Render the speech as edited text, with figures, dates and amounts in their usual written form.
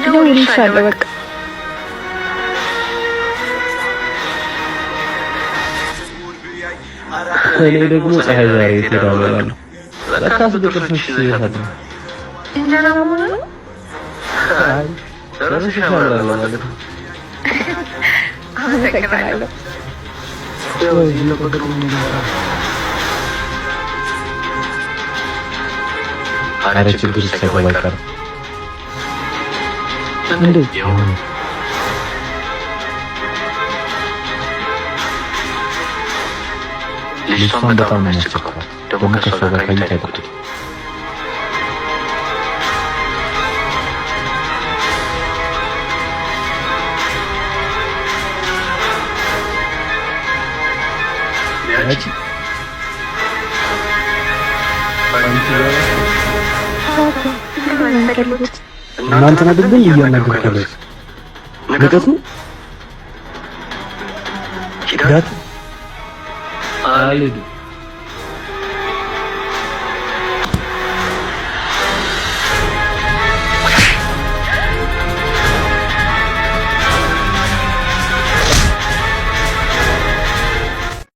እደውልልሻለሁ በቃ እኔ ደግሞ ፀሐይ ዛሬ ትሄዳለህ ለካስ በቅርፍሽ ሲያሳት እንጀራ ሆነ አይ ጨርሰሽ ያምራል ማለት ነው አመሰግናለሁ ወይ ለቆጥሩ ምን ይላል አረ ችግር ሳይገባ አይቀርም እንዴ ልጅቷን በጣም ነው የሚያስቸግረው ደግሞ ከሷ ጋር ከይታ አይቆጥም ያቺ እናንተ ነግብኝ እያናገርኩት ንገቱ ሂዳት አልሄድም